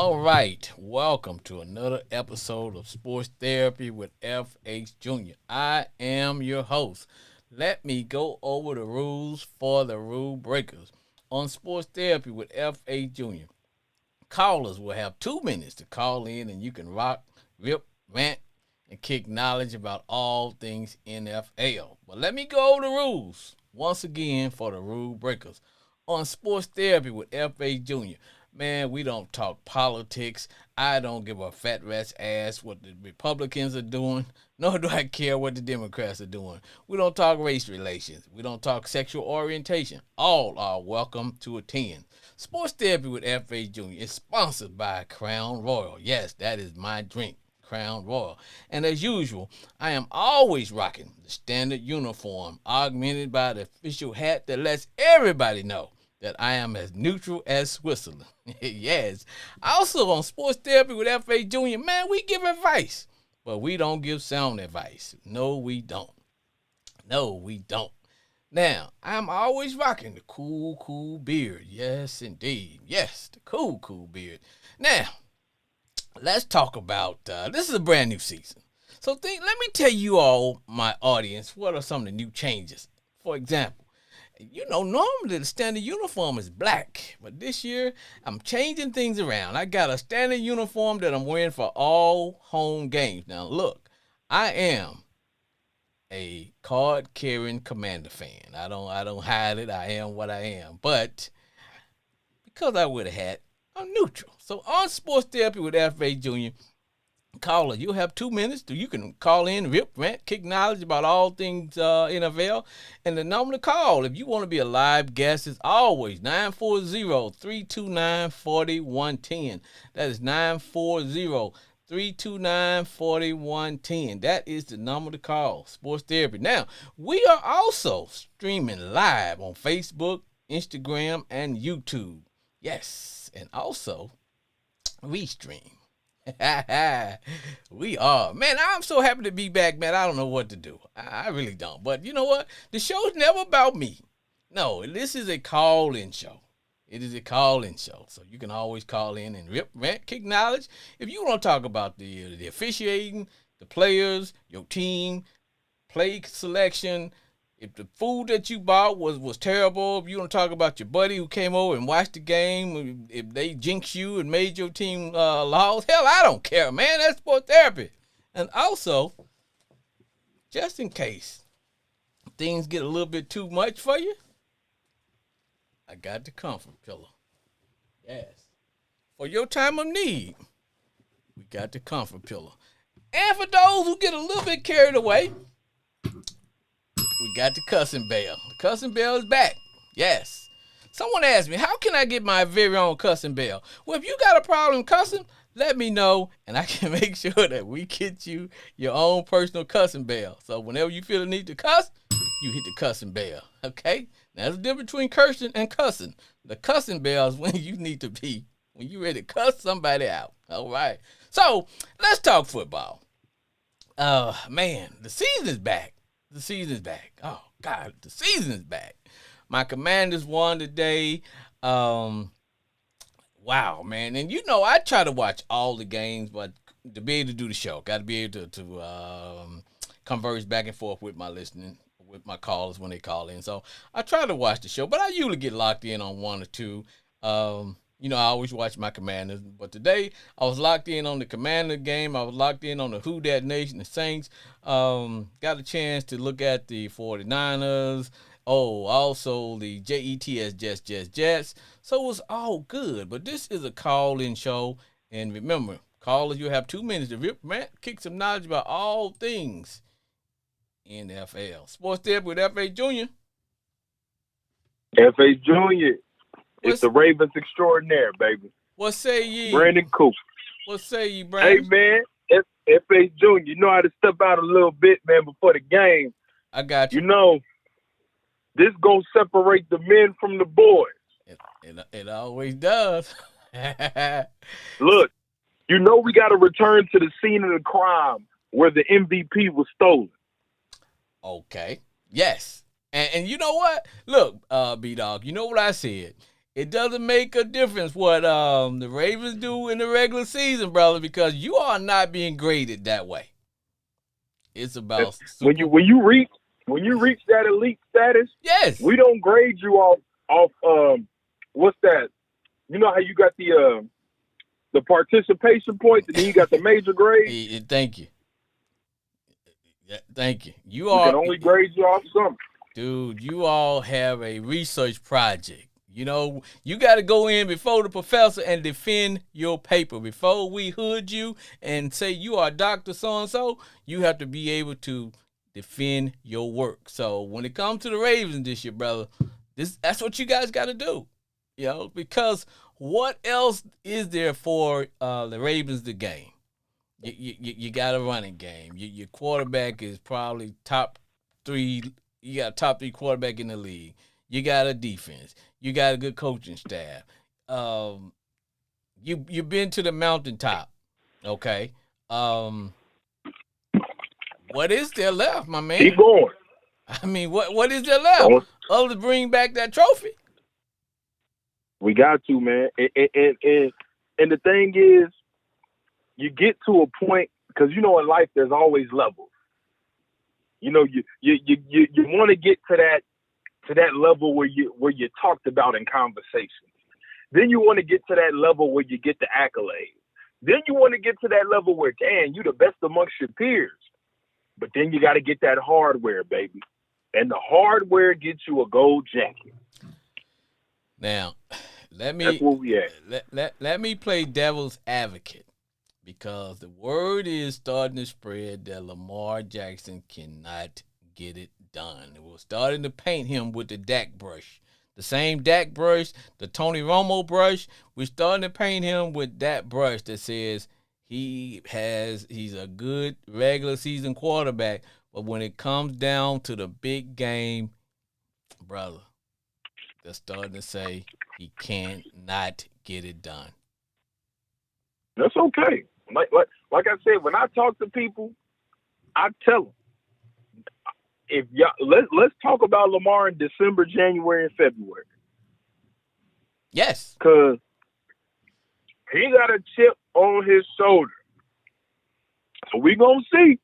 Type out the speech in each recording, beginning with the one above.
All right, welcome to another episode of Sports Therapy with FH Jr. I am your host. Let me go over the rules for the rule breakers. On Sports Therapy with FH Jr., callers will have 2 minutes to call in and you can rock, rip, rant, and kick knowledge about all things NFL. But let me go over the rules once again for the rule breakers. On Sports Therapy with F.A. Jr., man, we don't talk politics. I don't give a fat rat's ass what the Republicans are doing, nor do I care what the Democrats are doing. We don't talk race relations. We don't talk sexual orientation. All are welcome to attend. Sports Therapy with F.A. Jr. is sponsored by Crown Royal. Yes, that is my drink. Crown Royal. And as usual, I am always rocking the standard uniform, augmented by the official hat that lets everybody know that I am as neutral as Switzerland. Yes. Also on Sports Therapy with F.A. Jr., man, we give advice, but we don't give sound advice. No, we don't. No, we don't. Now, I'm always rocking the cool beard. Yes, indeed. Yes, the cool beard. Now, let's talk about this is a brand new season. So let me tell you all, my audience, what are some of the new changes. For example, normally the standard uniform is black, but this year I'm changing things around. I got a standard uniform that I'm wearing for all home games. Now look, I am a card-carrying Commander fan. I don't hide it. I am what I am. But because I wear the hat, I'm neutral. So on Sports Therapy with F.A. Jr., caller, you'll have 2 minutes. You can call in, rip, rant, kick knowledge about all things NFL. And the number to call, if you want to be a live guest, is always 940-329-4110. That is 940-329-4110. That is the number to call, Sports Therapy. Now, we are also streaming live on Facebook, Instagram, and YouTube. Yes, and also Restream. We are. Man, I'm so happy to be back, man. I don't know what to do. I really don't. But you know what? The show's never about me. No, this is a call-in show. It is a call-in show. So you can always call in and rip, rant, kick knowledge. If you want to talk about the officiating, the players, your team, play selection, if the food that you bought was terrible, if you want to talk about your buddy who came over and watched the game, if they jinxed you and made your team lose, hell, I don't care, man. That's Sports Therapy. And also, just in case things get a little bit too much for you, I got the comfort pillow. Yes. For your time of need, we got the comfort pillow. And for those who get a little bit carried away, we got the cussing bell. The cussing bell is back. Yes. Someone asked me, how can I get my very own cussing bell? Well, if you got a problem cussing, let me know, and I can make sure that we get you your own personal cussing bell. So whenever you feel the need to cuss, you hit the cussing bell. Okay? Now, there's a difference between cursing and cussing. The cussing bell is when you need to be, when you ready to cuss somebody out. All right. So let's talk football. Man, the season is back. The season is back. Oh, God, the season is back. My Commanders won today. Wow, man. And, I try to watch all the games, but to be able to do the show, got to be able to converse back and forth with my listening, with my callers when they call in. So I try to watch the show, but I usually get locked in on one or two. I always watch my Commanders, but today I was locked in on the Commander game. I was locked in on the Who Dat Nation, the Saints. Got a chance to look at the 49ers. Oh, also the Jets, Jets. So it was all good, but this is a call-in show. And remember, callers, you have 2 minutes to rip, rant, kick some knowledge about all things NFL. Sports Therapy with F.A. Jr. F.A. Jr. It's the Ravens extraordinaire, baby. What say ye? Brandon Cooper. What say ye, Brandon? Hey, man, F.A. Jr., you know how to step out a little bit, man, before the game. I got you. This going to separate the men from the boys. It always does. Look, we got to return to the scene of the crime where the MVP was stolen. Okay. Yes. And you know what? Look, B-Dog, you know what I said? It doesn't make a difference what the Ravens do in the regular season, brother, because you are not being graded that way. It's about when you reach that elite status, yes. we don't grade you off what's that? You know how you got the participation points and then you got the major grade? Thank you. Yeah, thank you. We can only grade you off something. Dude, you all have a research project. You know, you got to go in before the professor and defend your paper. Before we hood you and say you are Dr. So-and-so, you have to be able to defend your work. So when it comes to the Ravens this year, brother, that's what you guys got to do. You know, because what else is there for the Ravens to gain? You got a running game. Your quarterback is probably top 3. You got a top 3 quarterback in the league. You got a defense. You got a good coaching staff. You've been to the mountaintop. Okay. What is there left, my man? Keep going. I mean, what is there left other than bring back that trophy? We got to, man. And the thing is, you get to a point because you know in life there's always levels. You know, you want to get to that level where you're talked about in conversations. Then you want to get to that level where you get the accolades. Then you want to get to that level where, damn, you the best amongst your peers. But then you got to get that hardware, baby. And the hardware gets you a gold jacket. Now, that's where we at. Let me play devil's advocate. Because the word is starting to spread that Lamar Jackson cannot get it done. We're starting to paint him with the Dak brush. The same Dak brush, the Tony Romo brush. We're starting to paint him with that brush that says he's a good regular season quarterback. But when it comes down to the big game, brother, they're starting to say he cannot get it done. That's okay. Like I said, when I talk to people, I tell them, if y'all let's talk about Lamar in December, January, and February. Yes, because he got a chip on his shoulder, so we gonna see.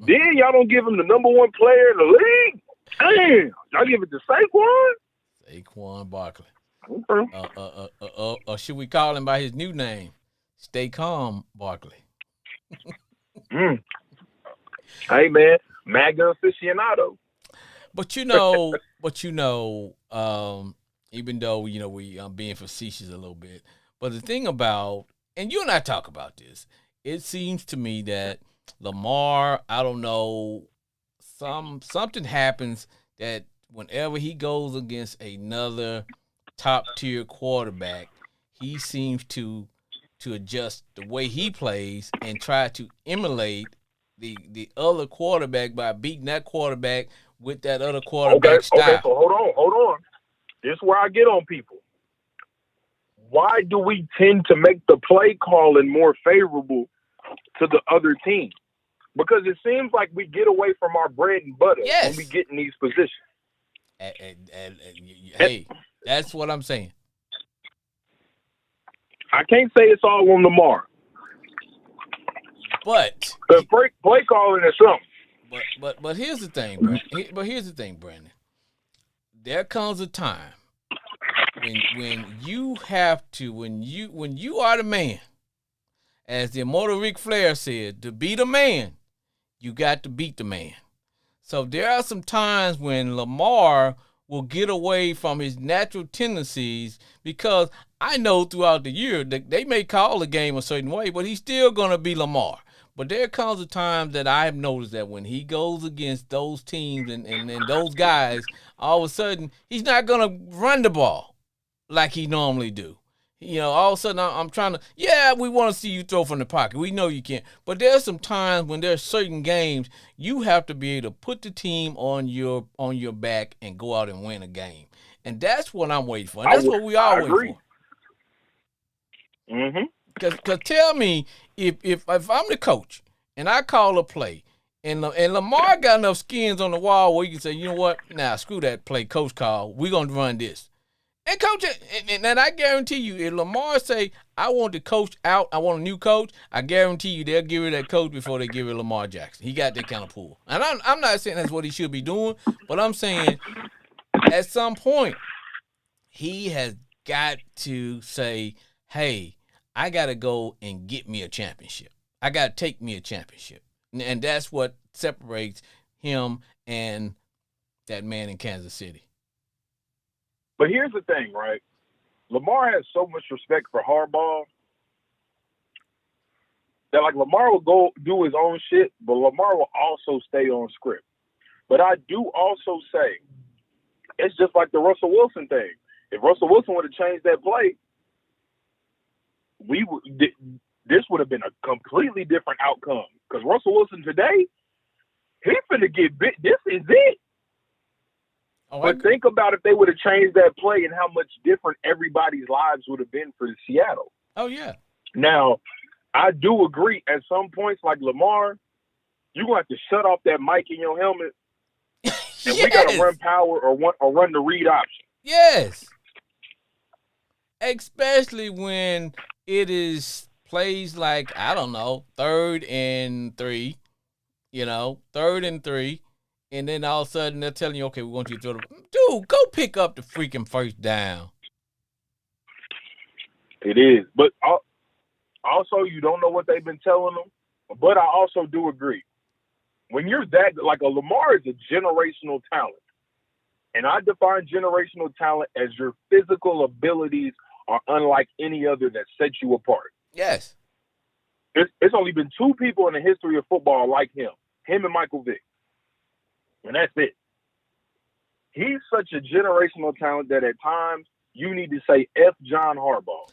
Then y'all don't give him the number 1 player in the league. Damn, y'all give it to Saquon Barkley. Okay. Or should we call him by his new name? Stay calm, Barkley. Hey man, MAGA aficionado. But even though I'm being facetious a little bit, but the thing about, and you and I talk about this, it seems to me that Lamar, I don't know, something happens that whenever he goes against another top tier quarterback, he seems to adjust the way he plays and try to emulate the other quarterback by beating that quarterback with that other quarterback style. Okay, so hold on. This is where I get on people. Why do we tend to make the play calling more favorable to the other team? Because it seems like we get away from our bread and butter when we get in these positions. Hey, that's what I'm saying. I can't say it's all on Lamar. But play calling is something. But here's the thing, Brandon. There comes a time when you have to, when you are the man, as the immortal Ric Flair said, to be the man, you got to beat the man. So there are some times when Lamar will get away from his natural tendencies, because I know throughout the year that they may call the game a certain way, but he's still going to be Lamar. But there comes a time that I have noticed that when he goes against those teams and those guys, all of a sudden, he's not going to run the ball like he normally do. All of a sudden, I'm trying to, we want to see you throw from the pocket. We know you can't. But there's some times when there's certain games, you have to be able to put the team on your back and go out and win a game. And that's what I'm waiting for. And that's what we all wait for. Mm-hmm. Because tell me, if I'm the coach and I call a play and Lamar got enough skins on the wall where you can say, you know what, screw that play coach call. We're going to run this. And coach, and I guarantee you, if Lamar say, I want the coach out, I want a new coach, I guarantee you they'll give it that coach before they give it Lamar Jackson. He got that kind of pull. And I'm not saying that's what he should be doing, but I'm saying at some point, he has got to say, hey, I got to go and get me a championship. I got to take me a championship. And that's what separates him and that man in Kansas City. But here's the thing, right? Lamar has so much respect for Harbaugh that, like, Lamar will go do his own shit, but Lamar will also stay on script. But I do also say, it's just like the Russell Wilson thing. If Russell Wilson would have changed that play, this would have been a completely different outcome. Because Russell Wilson today, he's finna get bit. This is it. Oh, but think about if they would have changed that play and how much different everybody's lives would have been for Seattle. Oh, yeah. Now, I do agree at some points, like Lamar, you're going to have to shut off that mic in your helmet. And yes. We got to run power or run the read option. Yes. Especially when it is plays like, I don't know, 3rd and 3, 3rd and 3. And then all of a sudden they're telling you, okay, we want you to throw the dude, go pick up the freaking first down. It is. But also, you don't know what they've been telling them. But I also do agree. When you're that, like, a Lamar is a generational talent. And I define generational talent as your physical abilities are unlike any other that set you apart. Yes. It's only been 2 people in the history of football like him and Michael Vick. And that's it. He's such a generational talent that at times you need to say F John Harbaugh.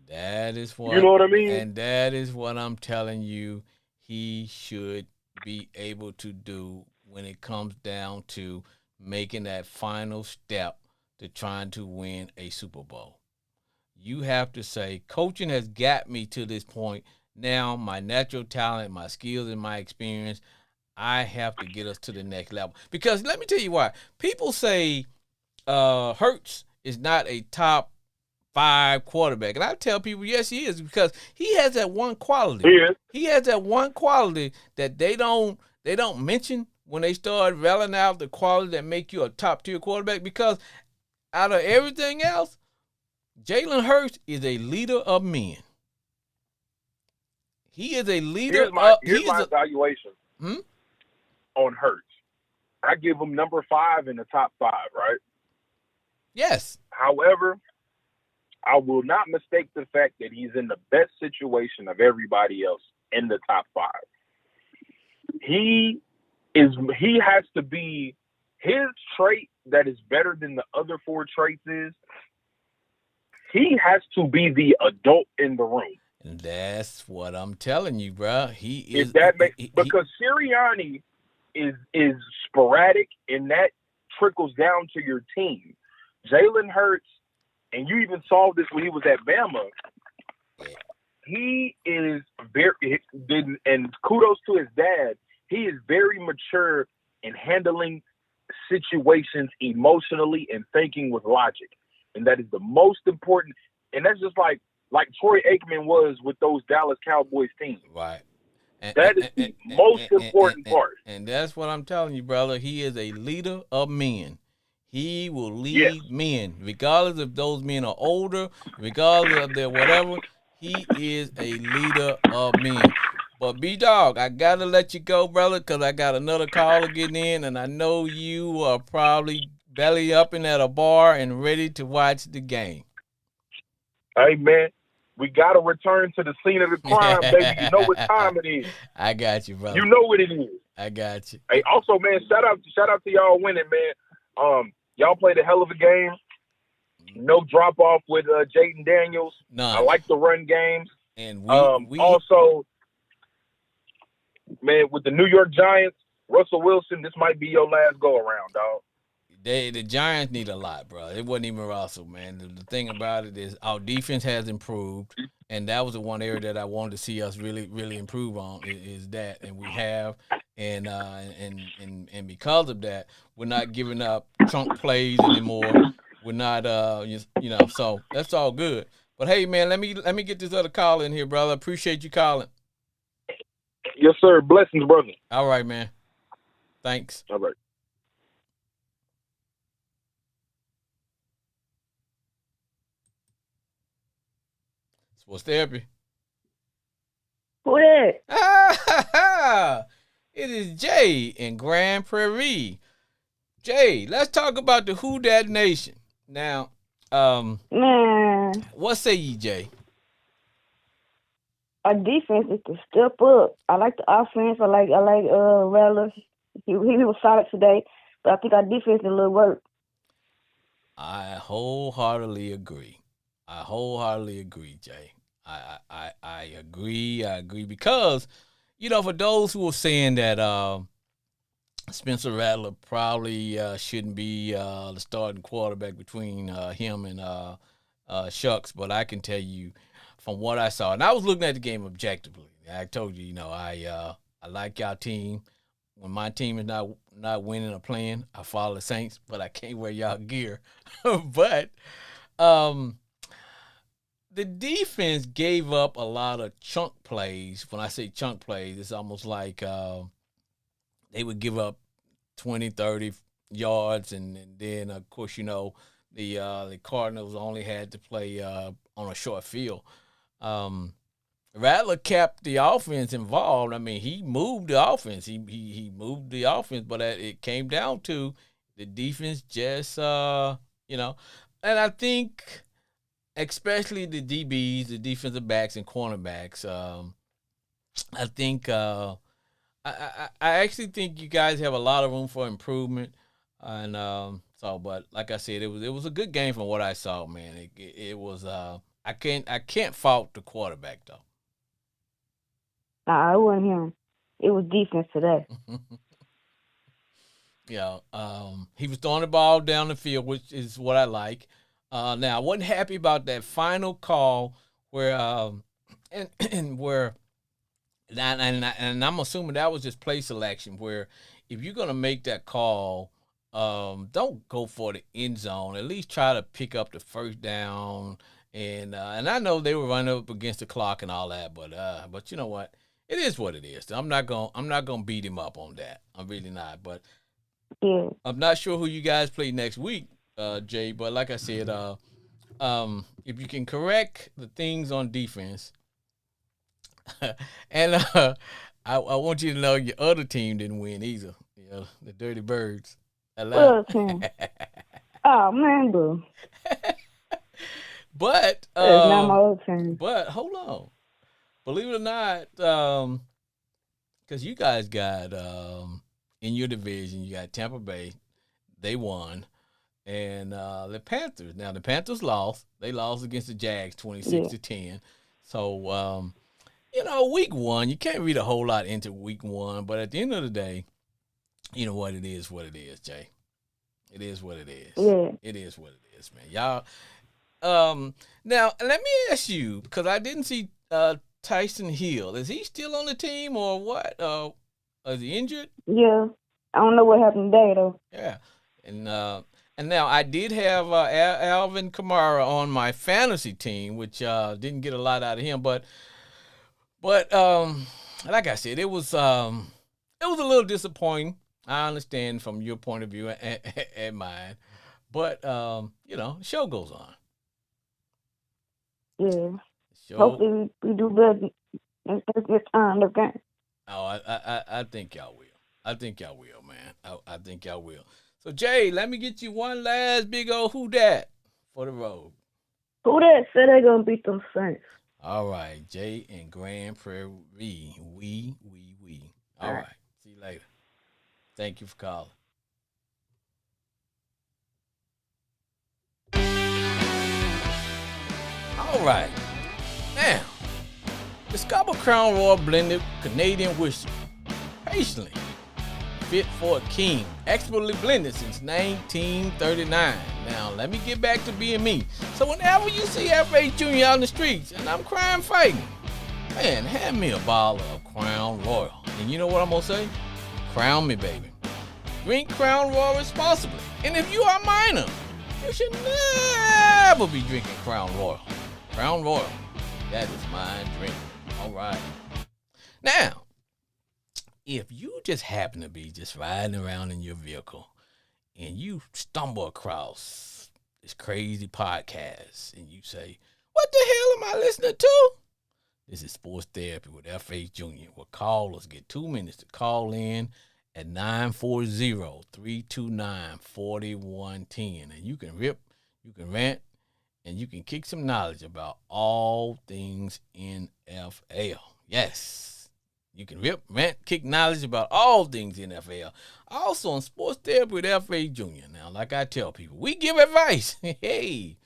That is what, you know what I mean? And that is what I'm telling you he should be able to do when it comes down to making that final step to trying to win a Super Bowl. You have to say, coaching has got me to this point. Now, my natural talent, my skills, and my experience, I have to get us to the next level. Because let me tell you why. People say Hurts is not a top 5 quarterback. And I tell people, yes, he is, because he has that one quality. Yeah. He has that one quality that they don't mention when they start railing out the quality that make you a top-tier quarterback. Because out of everything else, Jalen Hurts is a leader of men. He is a leader. Here's my evaluation. On Hurts. I give him number 5 in the top 5, right? Yes. However, I will not mistake the fact that he's in the best situation of everybody else in the top 5. He has to be, his trait that is better than the other 4 traits is, he has to be the adult in the room. And that's what I'm telling you, bro. He is. Because Sirianni is sporadic, and that trickles down to your team. Jalen Hurts, and you even saw this when he was at Bama, he is very, and kudos to his dad, he is very mature in handling situations emotionally and thinking with logic. And that is the most important. And that's just like Troy Aikman was with those Dallas Cowboys teams. Right. That is the most important part. And that's what I'm telling you, brother. He is a leader of men. He will lead men, regardless if those men are older, regardless of their whatever. He is a leader of men. But B-Dog, I got to let you go, brother, because I got another caller getting in, and I know you are probably belly upping at a bar and ready to watch the game. Hey, man. We got to return to the scene of the crime, baby. You know what time it is. I got you, brother. You know what it is. I got you. Hey, also, man, shout out to y'all winning, man. Y'all played a hell of a game. No drop off with Jaden Daniels. None. I like the run games. And we also, man, with the New York Giants, Russell Wilson, this might be your last go around, dog. The Giants need a lot, bro. It wasn't even Russell, man. The thing about it is our defense has improved, and that was the one area that I wanted to see us really, really improve on is that, and we have, and because of that, we're not giving up chunk plays anymore. we're not so that's all good. But hey, man, let me get this other call in here, brother. Appreciate you calling. Yes, sir. Blessings, brother. All right, man. Thanks. All right. Sports therapy. Who that? It is Jay in Grand Prairie. Jay, let's talk about the Who Dat Nation. Now, Man, what say ye, Jay? our defense is to step up. I like the offense. I like Rattler. He was solid today, but I think our defense need a little work. I wholeheartedly agree. Jay. I agree. I agree because, for those who are saying that Spencer Rattler probably shouldn't be the starting quarterback between him and Shucks, but I can tell you from what I saw, and I was looking at the game objectively. I told you, I like y'all team. When my team is not winning or playing, I follow the Saints, but I can't wear y'all gear. But the defense gave up a lot of chunk plays. When I say chunk plays, it's almost like they would give up 20, 30 yards, and then, of course, the Cardinals only had to play on a short field. Rattler kept the offense involved. I mean, he moved the offense. He moved the offense, but it came down to the defense just, and I think especially the DBs, the defensive backs and cornerbacks, I think I actually think you guys have a lot of room for improvement. And but like I said, it was a good game from what I saw, man. It was I can't fault the quarterback though. Nah, it wasn't him. It was defense today. He was throwing the ball down the field, which is what I like. Now I wasn't happy about that final call where and where and I'm assuming that was just play selection where if you're gonna make that call, don't go for the end zone. At least try to pick up the first down. And I know they were running up against the clock and all that, but you know what? It is what it is. I'm not gonna beat him up on that. I'm really not. But Yeah. I'm not sure who you guys play next week, Jay. But like I said, if you can correct the things on defense, and I want you to know your other team didn't win either. The Dirty Birds. What team? Oh man, bro. But That's not my old team. But hold on, believe it or not, because you guys got in your division, you got Tampa Bay, they won, and the Panthers. Now the Panthers lost. They lost against the Jags 26-10. So week one, you can't read a whole lot into week one, but at the end of the day, you know what it is, Jay. It is what it is. Yeah. It is what it is, man. Y'all. Now let me ask you, because I didn't see Tyson Hill. Is he still on the team or what? Is he injured? Yeah. I don't know what happened today though. Yeah. And now I did have Alvin Kamara on my fantasy team, which didn't get a lot out of him, but like I said, it was a little disappointing. I understand from your point of view and mine, but show goes on. Yeah. Hopefully we do better next time. Okay. Oh, I think y'all will. I think y'all will, man. I think y'all will. So Jay, let me get you one last big old who dat for the road. Who that said they gonna beat them Saints? All right, Jay and Grand Prairie. We. All right. See you later. Thank you for calling. All right. Now, discover Crown Royal blended Canadian whiskey. Patiently fit for a king. Expertly blended since 1939. Now, let me get back to being me. So whenever you see F.A. Jr. out in the streets and I'm crime fighting, man, hand me a bottle of Crown Royal. And you know what I'm going to say? Crown me, baby. Drink Crown Royal responsibly. And if you are a minor, you should never be drinking Crown Royal. Crown Royal, that is my drink. All right. Now, if you just happen to be just riding around in your vehicle and you stumble across this crazy podcast and you say, what the hell am I listening to? This is Sports Therapy with F.H. Jr. Where callers get 2 minutes to call in at 940-329-4110. And you can rip, you can rant, and you can kick some knowledge about all things NFL. Yes. You can rip, rant, kick knowledge about all things NFL. Also on Sports Therapy with F.A. Jr. Now, like I tell people, we give advice. Hey,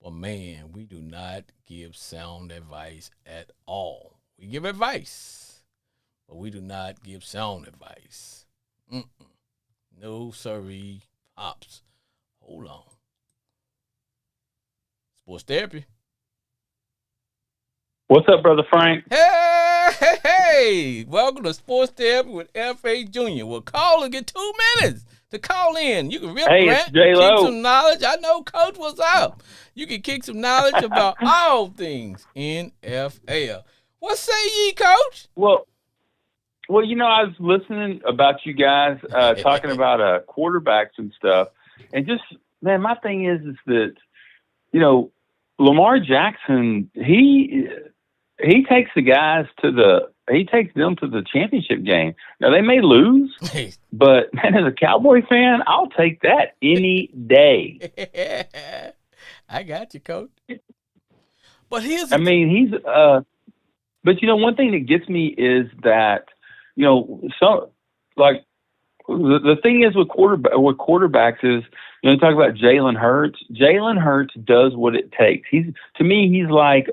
but man, we do not give sound advice at all. We give advice, but we do not give sound advice. No, sirree, pops. Hold on. Sports Therapy. What's up, Brother Frank? Hey! Welcome to Sports Therapy with F.A. Jr. We'll call and get 2 minutes to call in. You can rip, rant, kick some knowledge. I know, Coach, what's up? You can kick some knowledge about all things NFL. What say ye, Coach? Well, you know, I was listening about you guys talking about quarterbacks and stuff, and just, man, my thing is that, you know, Lamar Jackson, he takes the guys he takes them to the championship game. Now, they may lose, but, man, as a Cowboy fan, I'll take that any day. I got you, Coach. But he's, but, you know, one thing that gets me is that, you know, the thing is with quarterbacks is, you know, talk about Jalen Hurts. Jalen Hurts does what it takes. He's like,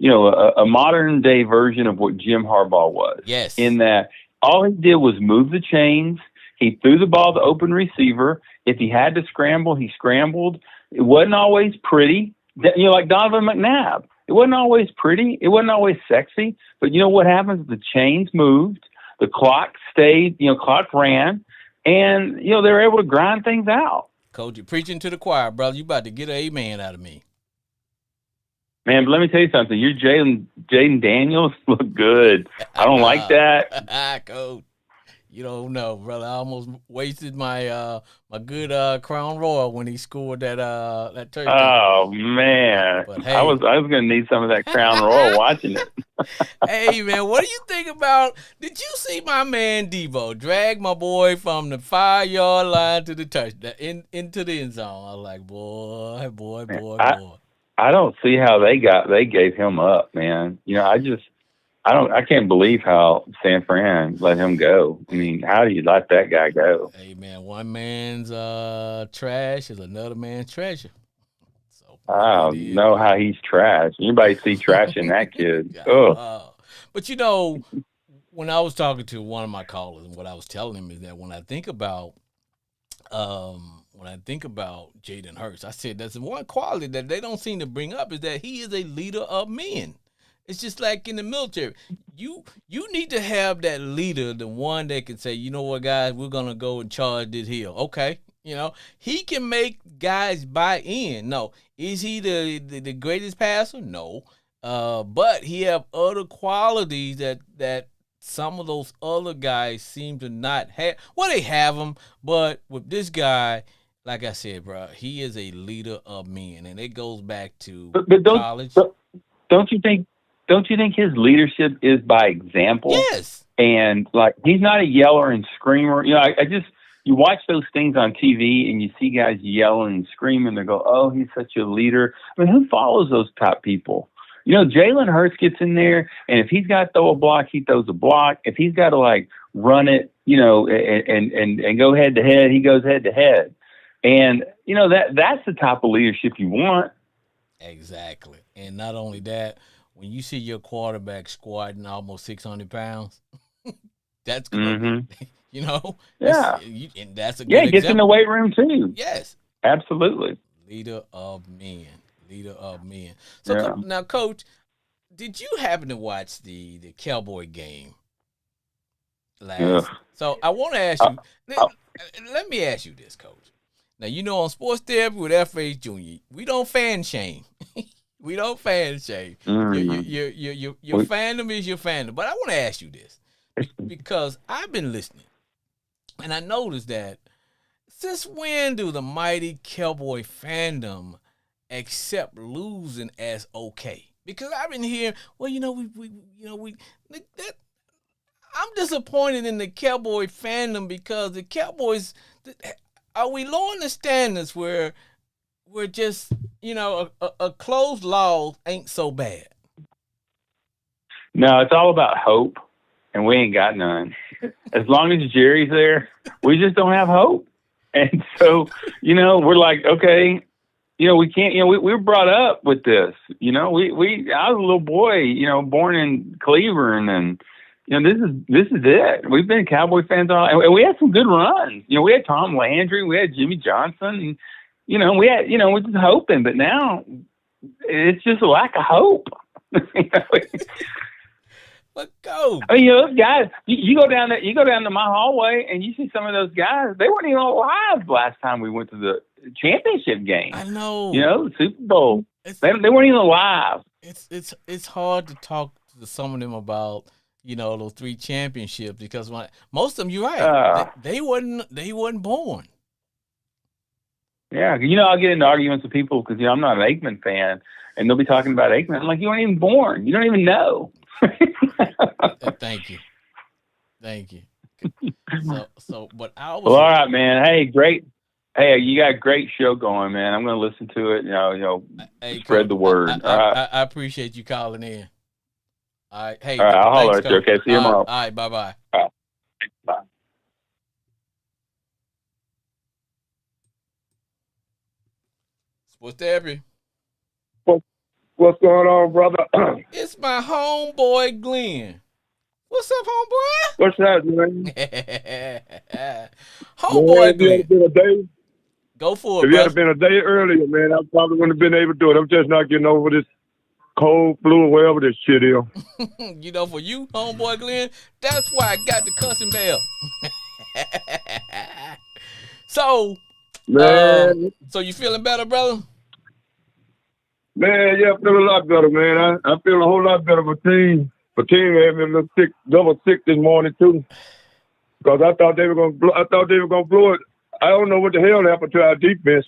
you know, a modern day version of what Jim Harbaugh was. Yes. In that all he did was move the chains. He threw the ball to open receiver. If he had to scramble, he scrambled. It wasn't always pretty. You know, like Donovan McNabb. It wasn't always pretty. It wasn't always sexy. But you know what happens? The chains moved. The clock stayed. You know, clock ran. And, you know, they were able to grind things out. Coach, you're preaching to the choir, brother. You about to get an amen out of me. Man, but let me tell you something. Your Jaden Daniels look good. I don't like that. Coach, you don't know, brother. I almost wasted my my good Crown Royal when he scored that touchdown. Oh man, but, hey, I was gonna need some of that Crown Royal watching it. Hey man, what do you think about? Did you see my man Debo drag my boy from the 5-yard line to the touchdown into the end zone? I was like, boy. I don't see how they gave him up, man. You know, I can't believe how San Fran let him go. I mean, how do you let that guy go? Hey man, one man's trash is another man's treasure. So I don't know how he's trash. Anybody see trash in that kid? But you know, when I was talking to one of my callers, and what I was telling him is that when I think about Jalen Hurts, I said there's one quality that they don't seem to bring up is that he is a leader of men. It's just like in the military. You need to have that leader, the one that can say, you know what, guys, we're going to go and charge this hill. Okay. You know, he can make guys buy in. No. Is he the greatest passer? No. But he have other qualities that some of those other guys seem to not have. Well, they have them, but with this guy, like I said, bro, he is a leader of men, and it goes back to college. Don't you think his leadership is by example? Yes. And like he's not a yeller and screamer. You know, you watch those things on TV and you see guys yelling and screaming. They go, "Oh, he's such a leader." I mean, who follows those top people? You know, Jalen Hurts gets in there, and if he's got to throw a block, he throws a block. If he's got to like run it, you know, and go head to head, he goes head to head. And you know that's the type of leadership you want. Exactly. And not only that, when you see your quarterback squatting almost 600 pounds, that's good. Mm-hmm. You know? Yeah. And that's a good he gets example. in the weight room too. Yes. Absolutely. Leader of men. So now, Coach, did you happen to watch the Cowboy game last? So I want to ask you. Let me ask you this, Coach. Now, on Sports Therapy with F.H. Jr., we don't fan shame. We don't fan shame. Your fandom is your fandom. But I want to ask you this because I've been listening, and I noticed that since when do the mighty Cowboy fandom accept losing as okay? Because I've been hearing, well, I'm disappointed in the Cowboy fandom because the Cowboys, are we lowering the standards where we're just, a closed law ain't so bad? No, it's all about hope, and we ain't got none. As long as Jerry's there, we just don't have hope. And so, we're like, okay, we can't, we were brought up with this, I was a little boy, born in Cleveland, and, this is it. We've been Cowboy fans all, and we had some good runs. We had Tom Landry, we had Jimmy Johnson, and, we're just hoping, but now it's just a lack of hope. But go. I mean, those guys. You go down to my hallway, and you see some of those guys. They weren't even alive last time we went to the championship game. I know. The Super Bowl. They weren't even alive. It's hard to talk to some of them about those 3 championships because most of them, you're right. They wasn't born. Yeah, I'll get into arguments with people because I'm not an Aikman fan, and they'll be talking about Aikman. I'm like, you weren't even born. You don't even know. Thank you. But I was. Well, all right, man. Hey, great. Hey, you got a great show going, man. I'm going to listen to it. Hey, spread the word. All right. I appreciate you calling in. All right. Hey, all right, I'll holler at you. Okay, see you tomorrow. All right, bye-bye. All right. Bye. Sports Therapy. What's going on, brother? It's my homeboy Glenn. What's up, homeboy? What's happening, man? Homeboy Glenn. Been a day? Go for it, If you had been a day earlier, man, I probably wouldn't have been able to do it. I'm just not getting over this cold flu or whatever this shit is. For you, homeboy Glenn, that's why I got the cussing bell. So, man. So you feeling better, brother? Man, yeah, I feel a lot better, man. I feel a whole lot better for team. For team had me a little sick, double sick this morning too, because I thought they were gonna blow it. I don't know what the hell happened to our defense.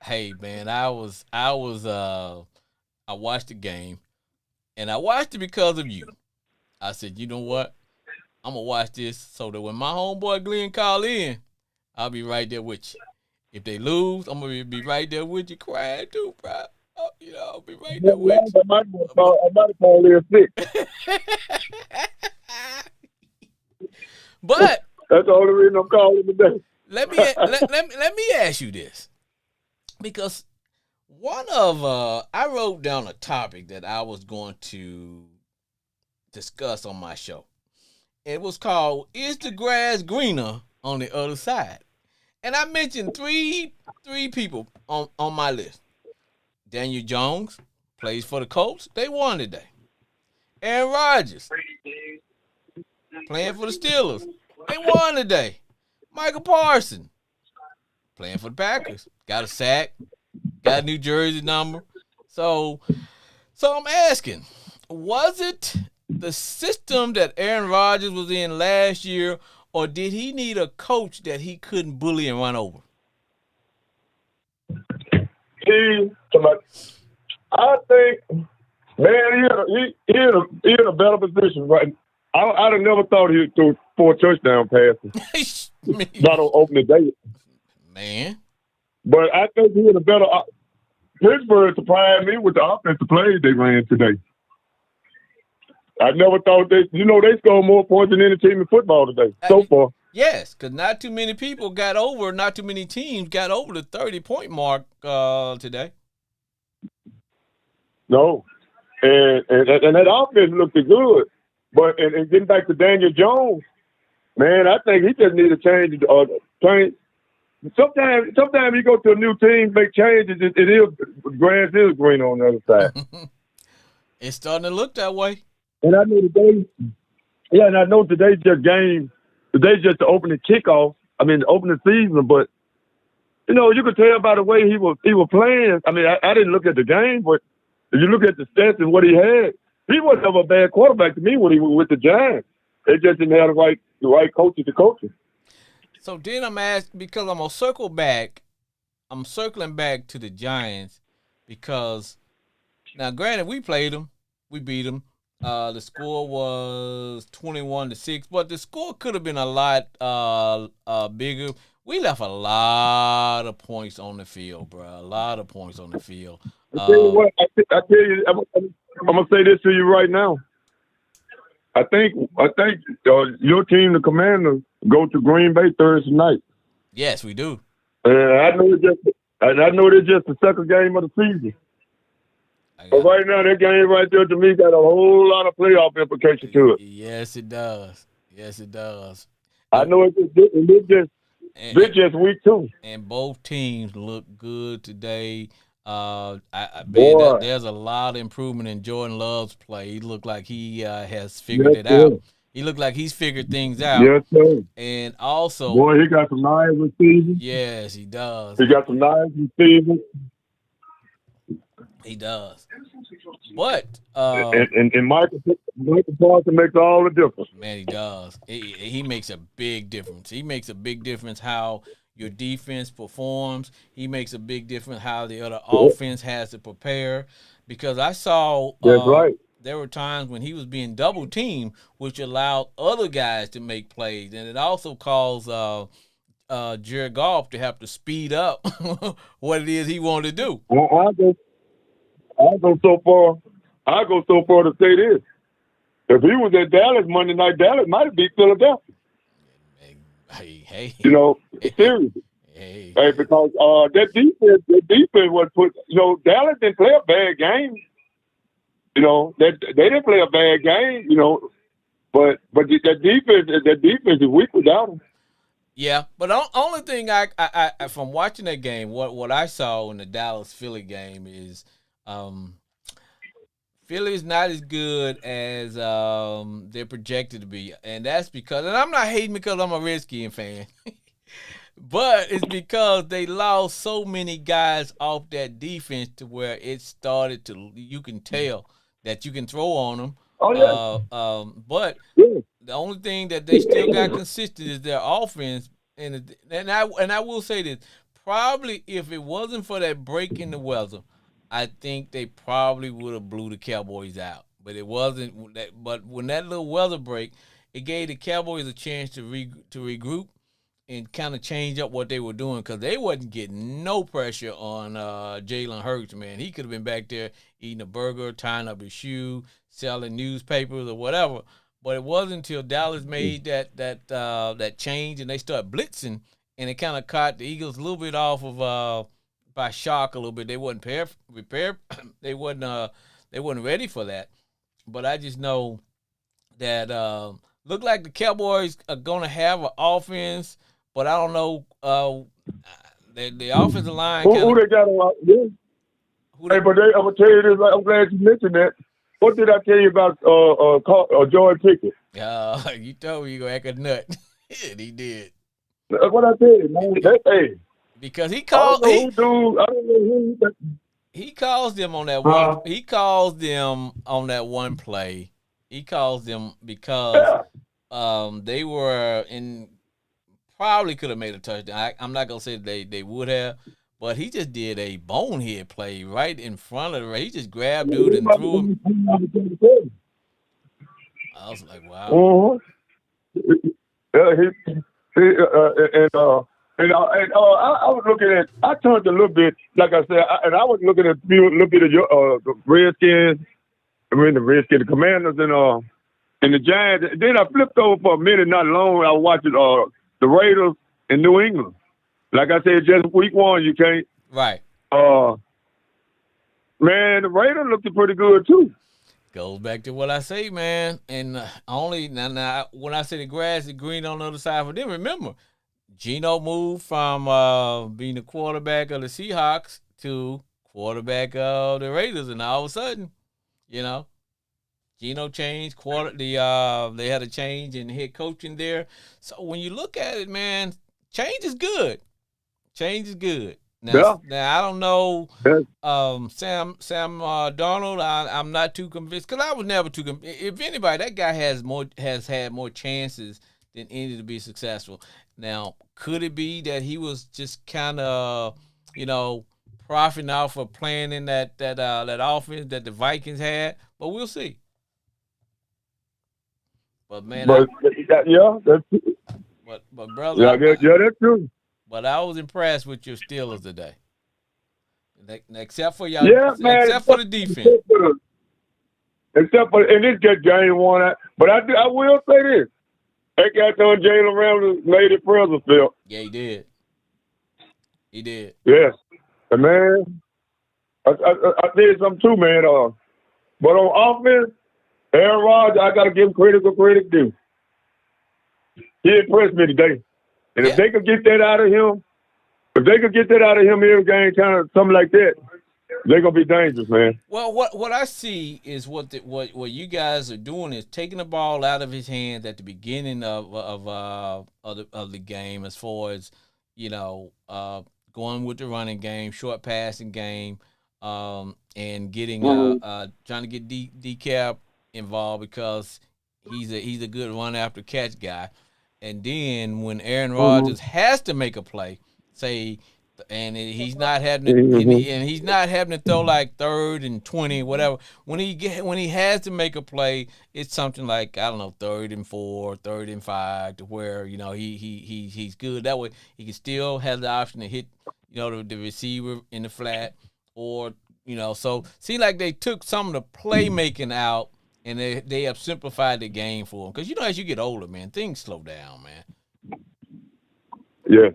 Hey, man, I watched the game, and I watched it because of you. I said, you know what? I'm gonna watch this so that when my homeboy Glenn call in, I'll be right there with you. If they lose, I'm gonna be right there with you, crying too, bro. I'll be right there with you. I might have called in sick. But that's the only reason I'm calling today. Let me ask you this, because I wrote down a topic that I was going to discuss on my show. It was called "Is the Grass Greener on the Other Side?" And I mentioned three people on my list. Daniel Jones plays for the Colts. They won today. Aaron Rodgers playing for the Steelers. They won today. Michael Parsons playing for the Packers. Got a sack. Got a New Jersey number. So I'm asking, was it the system that Aaron Rodgers was in last year, or did he need a coach that he couldn't bully and run over? I think, man, he in a better position, right? I'd have never thought he'd throw 4 touchdown passes. Not on opening day. Man. But I think he in a better. Pittsburgh surprised me with the offensive plays they ran today. I never thought they scored more points than any team in football today so far. Yes, because not too many teams got over the 30-point mark today. No. And that offense looked good. But and getting back to Daniel Jones, man, I think he just needs to change. Sometimes you go to a new team, make changes. Grass is green on the other side. It's starting to look that way. And I know today. Yeah, and I know today's just game. Today's just the opening kickoff. I mean, the opening season. But You know, you could tell by the way he was playing. I mean, I didn't look at the game, but if you look at the stats and what he had, he wasn't ever a bad quarterback to me when he was with the Giants. They just didn't have the right coaches to coach him. So then I'm asked because I'm gonna circle back. I'm circling back to the Giants because now, granted, we played them, we beat them. The score was 21-6, but the score could have been a lot bigger. We left a lot of points on the field, bro. A lot of points on the field. I tell you what, I tell you, I'm gonna say this to you right now. I think your team, the Commanders, go to Green Bay Thursday night. Yes, we do. I know it's just the second game of the season. But right now, that game right there to me got a whole lot of playoff implications to it. Yes, it does. Yes, it does. I know it's just week 2. And both teams look good today. There's a lot of improvement in Jordan Love's play. He looked like he has figured it out. He looked like he's figured things out. Yes, sir. And also, boy, he got some nice receivers. Yes, he does. He got some nice receivers. He does. But and Michael Parsons makes all the difference. Man, he does. He makes a big difference. He makes a big difference how your defense performs. He makes a big difference how the other offense has to prepare. Because I saw that's right. There were times when he was being double teamed, which allowed other guys to make plays, and it also caused Jared Goff to have to speed up what it is he wanted to do. I go so far to say this. If he was at Dallas Monday night, Dallas might have beat Philadelphia. Hey. You know, seriously. Hey, because that defense was put. You know, Dallas didn't play a bad game. You know, they didn't play a bad game. You know, but that defense is weak without him. Yeah, but only thing I from watching that game, what I saw in the Dallas Philly game is. Philly's not as good as they're projected to be, and that's because, and I'm not hating because I'm a Redskins fan, but it's because they lost so many guys off that defense to where it started to, you can tell that you can throw on them. Oh yeah. But the only thing that they still got consistent is their offense, and I will say this, probably if it wasn't for that break in the weather, I think they probably would have blew the Cowboys out. But it wasn't that. But when that little weather break, it gave the Cowboys a chance to regroup and kind of change up what they were doing because they wasn't getting no pressure on Jalen Hurts, man. He could have been back there eating a burger, tying up his shoe, selling newspapers or whatever. But it wasn't until Dallas made that change and they started blitzing, and it kind of caught the Eagles a little bit off of by shock a little bit. They wasn't prepared. They wasn't ready for that. But I just know that look like the Cowboys are gonna have an offense, but I don't know the offensive line. Who they got on? Hey, but I'm gonna tell you this. I'm glad you mentioned that. What did I tell you about George Pickett? You told me you gonna act a nut. And he did. What I tell you, man. Hey. Because he called. I don't know who. He calls them on that one. He calls them on that one play. He calls them because they were in. Probably could have made a touchdown. I'm not gonna say they would have, but he just did a bonehead play right in front of the. He just grabbed dude and threw him. I was like, wow. And I was looking at. I turned a little bit, like I said, and I was looking at a little bit of the Redskins. I mean the Redskins, the Commanders, and the Giants. Then I flipped over for a minute, not long. I was watching the Raiders in New England. Like I said, just week 1, you can't. Right. Man, the Raiders looked pretty good too. Goes back to what I say, man. And only now when I say the grass is green on the other side for them, remember. Geno moved from being the quarterback of the Seahawks to quarterback of the Raiders, and all of a sudden, you know, Geno changed they had a change in head coaching there. So when you look at it, man, change is good. Change is good. Yeah. Now I don't know. Yeah. Sam Darnold. I'm not too convinced because I was never too convinced. If anybody, that guy has had more chances than any to be successful. Now, could it be that he was just kind of, profiting off of playing in that offense that the Vikings had? But we'll see. But man, But yeah, that's but brother, that's true. but I was impressed with your Steelers today. Except for y'all, Yeah, man. except for the defense. Except for in this game one, but I will say this: that guy done Jalen Ramsey made it Pleasantville. Yeah, he did. He did. Yes, and man, I did something too, man. But on offense, Aaron Rodgers, I got to give him credit where credit due. He impressed me today, and if they could get that out of him, every game, kind of something like that, they're gonna be dangerous, man. Well, what I see is what you guys are doing is taking the ball out of his hands at the beginning of the game, as far as going with the running game, short passing game, and getting trying to get Decap involved because he's a good run after catch guy, and then when Aaron Rodgers has to make a play, say. And he's not having to throw like 3rd and 20, whatever. When he has to make a play, it's something like 3rd and 4, 3rd and 5, to where he's good. That way he can still have the option to hit the receiver in the flat, or So seems like they took some of the playmaking out, and they have simplified the game for him. Because as you get older, man, things slow down, man. Yeah.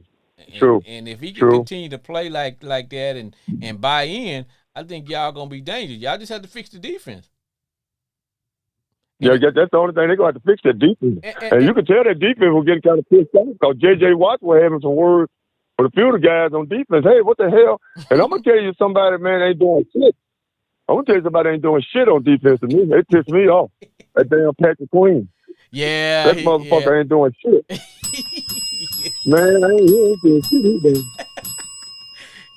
True. And if he can continue to play like that and buy in, I think y'all gonna be dangerous. Y'all just have to fix the defense. Yeah, that's the only thing they're gonna have to fix, that defense. And you can tell that defense was getting kind of pissed off because J.J. Watt was having some words with a few of the guys on defense. Hey, what the hell? And I'm gonna tell you, somebody, man, ain't doing shit. I'm gonna tell you, somebody ain't doing shit on defense to me. It pissed me off. That damn Patrick Queen. Yeah, that motherfucker ain't doing shit. Man, he ain't doing shit either.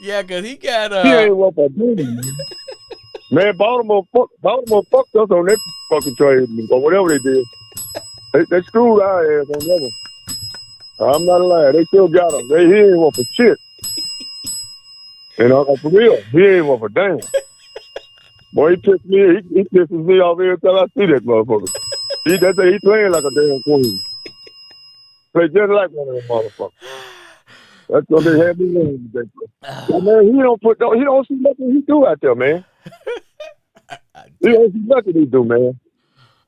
Yeah, because he got he ain't what I do. Man, Baltimore fucked us on that fucking trade or whatever they did. They screwed our ass on that one. I'm not lying. They still got him. He ain't want for shit. For real, he ain't want for damn. Boy, he pisses me off every time I see that motherfucker. He playing like a damn queen. Play just like one of them motherfuckers. That's what they had me doing today. Man, he don't see nothing he do out there, man. He don't see nothing he do, man.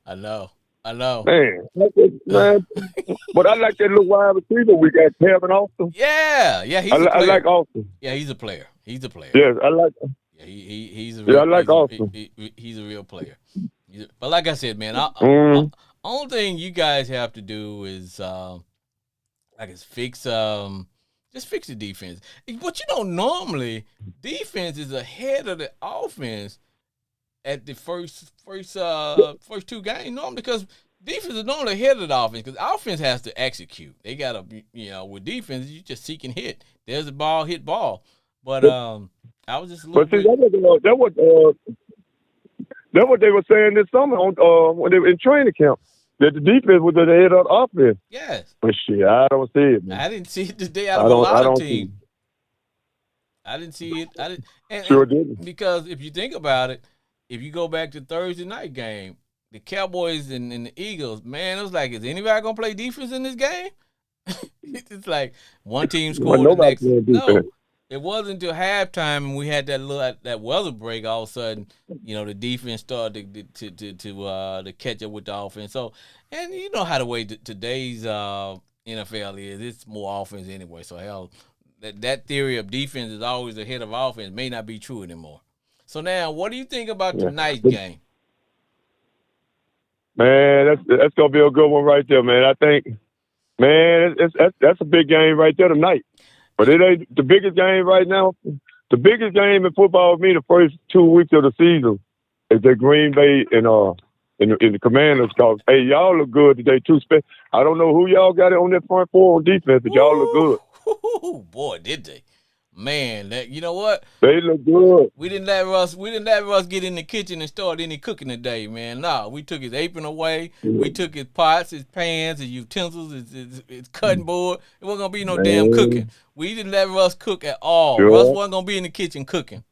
I know. Man. But I like that little wide receiver we got, Kevin Austin. Yeah, he's a player. I like Austin. Yeah, he's a player. Yes, I like him. Yeah, he's a real, I like Austin. He's a real player. But like I said, man, only thing you guys have to do is fix the defense. But normally defense is ahead of the offense at the first two games, normally, because defense is normally ahead of the offense, because offense has to execute. They gotta, with defense, you just seek and hit. There's a ball, hit ball. But I was just a little bit. That's what they were saying this summer when they were in training camp. That the defense was at the head of the offense. Yes. But shit, I don't see it, man. I didn't see it today out of a lot of teams. I didn't see it. Didn't. Because if you think about it, if you go back to Thursday night game, the Cowboys and the Eagles, man, it was like, is anybody going to play defense in this game? It's like one team scored the next. No. It wasn't until halftime, and we had that weather break. All of a sudden, the defense started to catch up with the offense. So, and you know how the way today's NFL is, it's more offense anyway. So hell, that theory of defense is always ahead of offense may not be true anymore. So now, what do you think about tonight's game? Man, that's gonna be a good one right there, man. I think, man, that's a big game right there tonight. But it ain't the biggest game right now. The biggest game in football with me the first 2 weeks of the season is the Green Bay and the Commanders. Cause hey, y'all look good today too. I don't know who y'all got it on that front four on defense, but y'all look good. Woo, boy, did they. Man, that you know what? They look good. We didn't let Russ get in the kitchen and start any cooking today, man. Nah, we took his apron away. We took his pots, his pans, his utensils, his cutting board. It wasn't gonna be no damn cooking. We didn't let Russ cook at all. Sure. Russ wasn't gonna be in the kitchen cooking.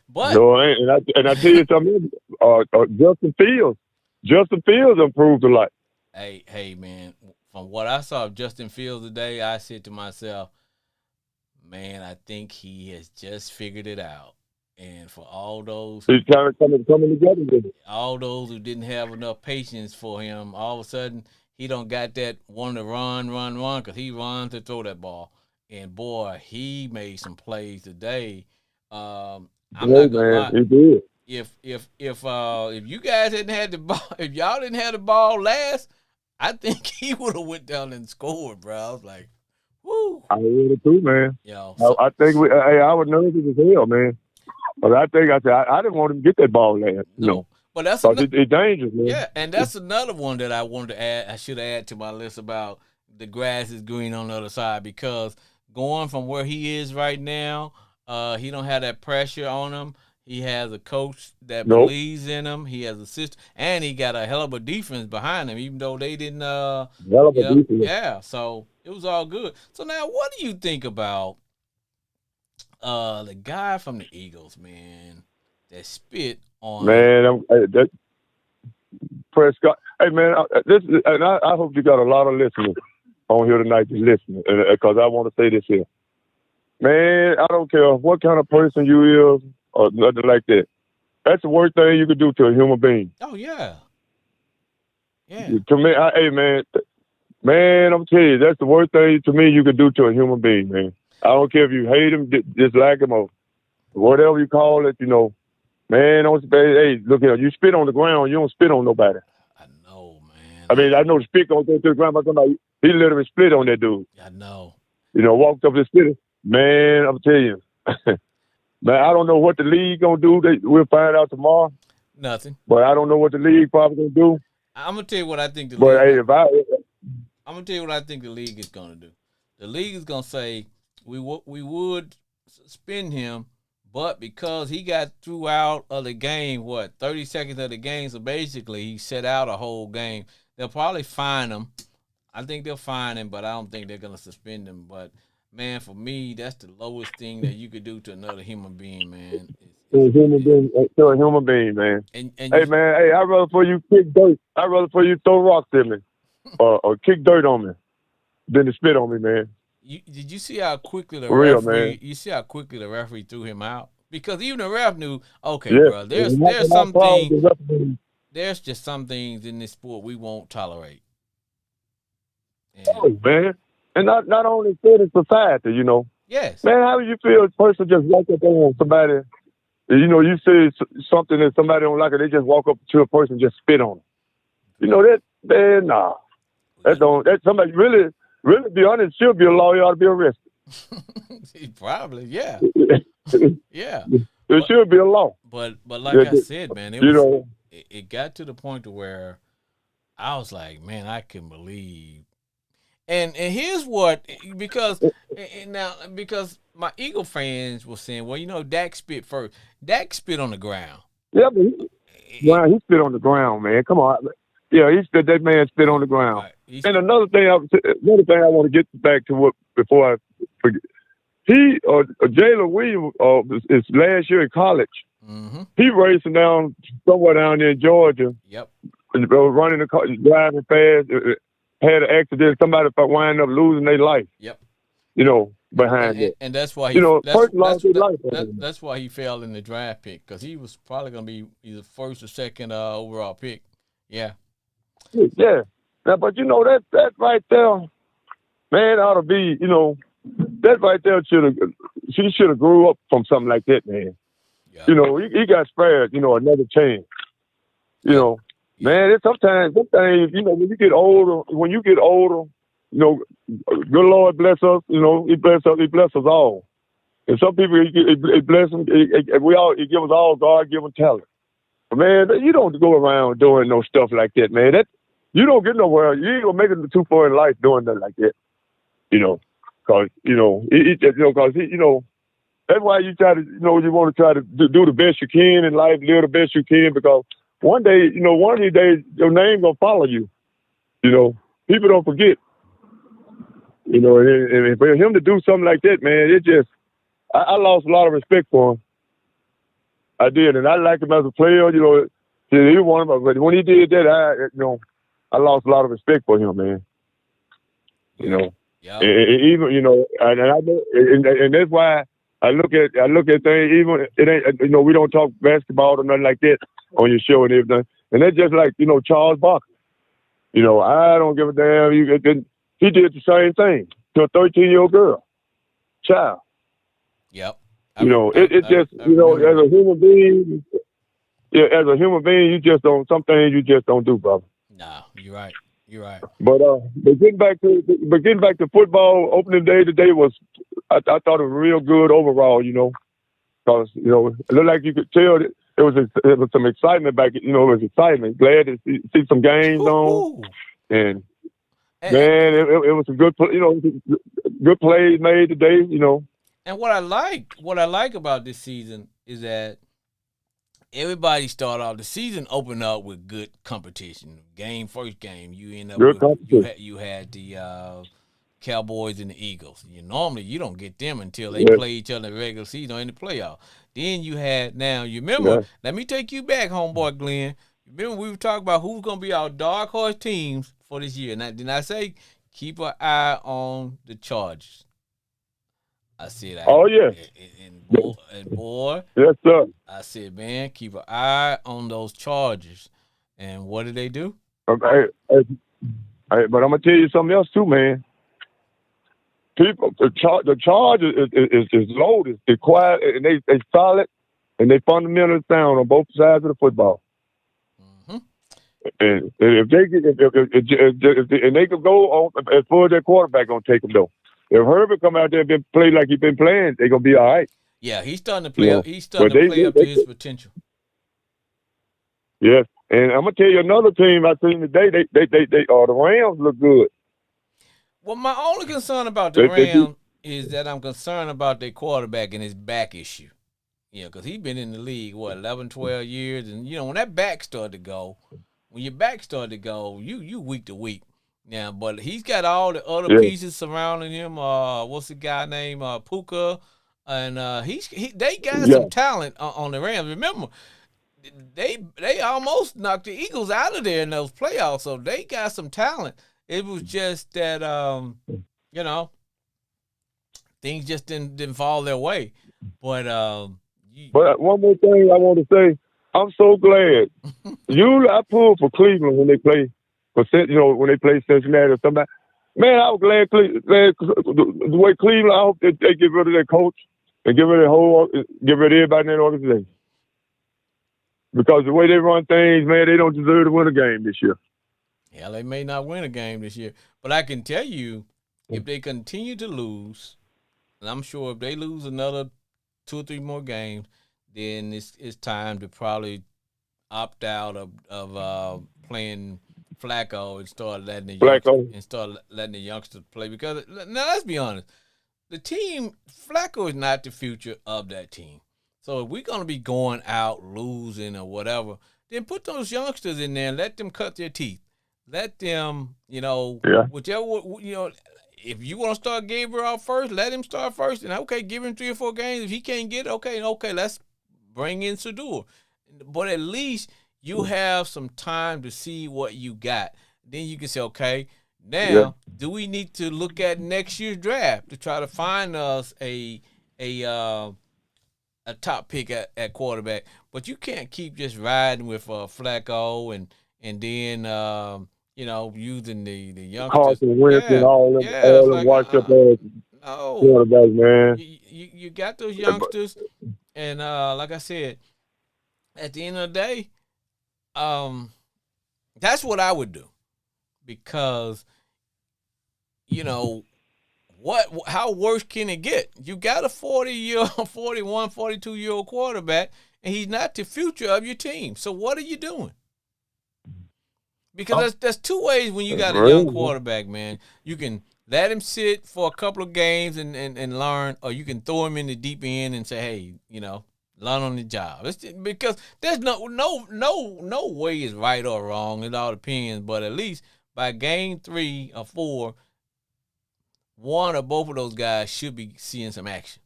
But No, and I tell you something, Justin Fields improved a lot. Hey, man. From what I saw of Justin Fields today, I said to myself, man, I think he has just figured it out. And for all those, he's kind of coming together with it. All those who didn't have enough patience for him, all of a sudden he don't got that one to run, because he runs to throw that ball. And boy, he made some plays today. I'm not gonna lie. He did. If you guys hadn't had the ball, if y'all didn't have the ball last, I think he would have went down and scored, bro. I was like, woo. I would have too, man. Yo, I think I was nervous as hell, man. But I said I didn't want him to get that ball last. No. But that's it's dangerous, man. Yeah, and that's another one that I wanted to add. I should add to my list about the grass is green on the other side, because going from where he is right now, he don't have that pressure on him. He has a coach that believes in him. He has a system, and he got a hell of a defense behind him, even though they didn't. Defense. Yeah, so it was all good. So now, what do you think about the guy from the Eagles, man, that spit on? Man, that Prescott. Hey, man, I hope you got a lot of listeners on here tonight just listening, because I want to say this here. Man, I don't care what kind of person you is or nothing like that. That's the worst thing you could do to a human being. Oh, yeah. Yeah. To me, man, I'm telling you, that's the worst thing to me you could do to a human being, man. I don't care if you hate him, dislike him, or whatever you call it, Man, hey, look here, you spit on the ground, you don't spit on nobody. I know, man. I mean, I know the spit gonna go to the ground, but he literally spit on that dude. I know. Walked up the spit. Man, I'm telling you. Man, I don't know what the league gonna do. We'll find out tomorrow. Nothing. But I don't know what the league probably gonna do. I'm gonna tell you what I think the league. But hey, I'm gonna tell you what I think the league is gonna do. The league is gonna say we would suspend him, but because he got threw out of the game, 30 seconds of the game, so basically he set out a whole game. They'll probably fine him. I think they'll fine him, but I don't think they're gonna suspend him. But man, for me, that's the lowest thing that you could do to another human being, man. To a human being, man. And hey, man, I'd rather for you kick dirt. I'd rather for you throw rocks at me or kick dirt on me than to spit on me, man. Did you see how quickly the real, referee? Man. You see how quickly the referee threw him out? Because even the ref knew, okay, yeah. bro, there's some things. There's just some things in this sport we won't tolerate. Oh, man. And not only for society, Yes. Man, how do you feel a person just walk up on somebody, you say something that somebody don't like it, they just walk up to a person and just spit on them. Man, nah. That somebody really be honest, should be a law, you ought to be arrested. Probably, yeah. Yeah. It should be a law. But like I said, man, it got to the point to where I was like, man, I can believe. And here's what, because my Eagle fans were saying, well, Dak spit first. Dak spit on the ground. Yeah, but he spit on the ground, man. Come on. Yeah, that man spit on the ground. Right. And another thing I want to get back to before I forget. Jalen Williams, is last year in college. Mm-hmm. He racing somewhere down there in Georgia. Yep. Running the car, driving fast. Had an accident. Somebody wind up losing their life. Yep. Behind it. And that's why he. That's why he fell in the draft pick, because he was probably going to be either first or second overall pick. Yeah. Yeah. Now, but that right there, man, ought to be. That right there she should have grew up from something like that, man. Yeah. He got spared. Another chance. Man, sometimes when you get older, good Lord bless us. He bless us all. And some people, he bless them. He give us all God given talent. But man, you don't go around doing no stuff like that, man. You don't get nowhere. You ain't gonna make it too far in life doing nothing like that. cause cause that's why you try to, you want to try to do the best you can in life, live the best you can, because one day, one of these days, your name gonna follow you. People don't forget. And for him to do something like that, man, it just, I lost a lot of respect for him. I did, and I liked him as a player. He was one of them, but when he did that, I lost a lot of respect for him, man. Yeah. And even and that's why I look at things. Even it ain't, we don't talk basketball or nothing like that on your show and everything. And that's just like Charles Barkley. I don't give a damn. He did the same thing to a 13-year-old girl, child. Yep. As a human being, you just don't. Some things you just don't do, brother. Nah, you're right. You're right. But getting back to football, opening day today was, I thought it was real good overall. Because it looked like you could tell that it was some excitement back. It was excitement. Glad to see some games on, and man, it was some good, good plays made today. And what I like about this season is that everybody start off the season open up with good competition. First game, you end up with, you had the Cowboys and the Eagles. Normally you don't get them until they play each other in the regular season or in the playoff. Then you remember, let me take you back, homeboy Glenn. Remember we were talking about who's gonna be our dark horse teams for this year. Now didn't I say keep an eye on the Chargers? I said, oh yeah, and boy, yes sir. I said, man, keep an eye on those Chargers. And what did they do? Hey, but I'm gonna tell you something else too, man. The Chargers is loaded, they're quiet, and they solid, and they fundamentally sound on both sides of the football. Mm-hmm. And if they could go on as far as their quarterback gonna take them though. If Herbert come out there and play like he's been playing, they're gonna be all right. Yeah, he's starting to play. He's starting to play up to his potential. Yes, and I'm gonna tell you another team I seen today. The Rams look good. Well, my only concern about the Rams is that I'm concerned about their quarterback and his back issue. Because he's been in the league 11, 12 years, and when that back started to go, you week to week. Now, but he's got all the other pieces surrounding him. What's the guy named Puka, and they got some talent on the Rams. Remember, they almost knocked the Eagles out of there in those playoffs, so they got some talent. It was just that things just didn't fall their way. But one more thing I want to say, I'm so glad. I pulled for Cleveland when they play. When they play Cincinnati or somebody, man, I was glad the way Cleveland. I hope they get rid of their coach and get rid of everybody in that organization, because the way they run things, man, they don't deserve to win a game this year. Yeah, they may not win a game this year, but I can tell you, if they continue to lose, and I'm sure if they lose another 2 or 3 more games, then it's time to probably opt out of playing Flacco and start letting the youngsters play. Because now let's be honest, the team Flacco is not the future of that team. So if we're gonna be going out losing or whatever, then put those youngsters in there and let them cut their teeth. Let them, whichever if you want to start Gabriel out first, let him start first, and okay, give him 3 or 4 games. If he can't get it, okay, let's bring in Sador. But at least you have some time to see what you got. Then you can say, okay, now do we need to look at next year's draft to try to find us a top pick at quarterback? But you can't keep just riding with Flacco and then using the youngsters. Carson Wentz and all them washed up quarterbacks, man. You got those youngsters, and like I said, at the end of the day, that's what I would do, because how worse can it get? You got a 41, 42-year-old quarterback, and he's not the future of your team. So what are you doing? Because there's 2 ways when you got a young quarterback, man. You can Let him sit for a couple of games and learn, or you can throw him in the deep end and say, hey, learn on the job. Because there's no way is right or wrong. It all depends. But at least by game 3 or 4, one or both of those guys should be seeing some action.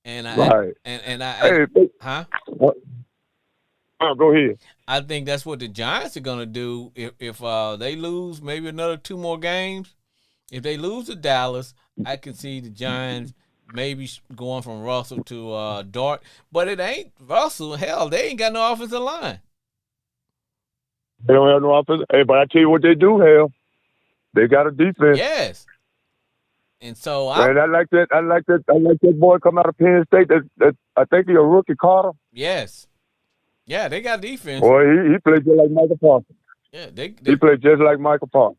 And Right. Hey, huh? Go ahead. I think that's what the Giants are gonna do if they lose maybe another 2 more games. If they lose to Dallas, I can see the Giants maybe going from Russell to Dart, but it ain't Russell. Hell, they ain't got no offensive line. They don't have no offense. Hey, but I tell you what they do have. They got a defense. Yes. And so I like that. I like that boy come out of Penn State. That I think he's a rookie, Carter. Yes. Yeah, they got defense. Boy, he played just like Michael Parsons. Yeah, he played just like Michael Parsons.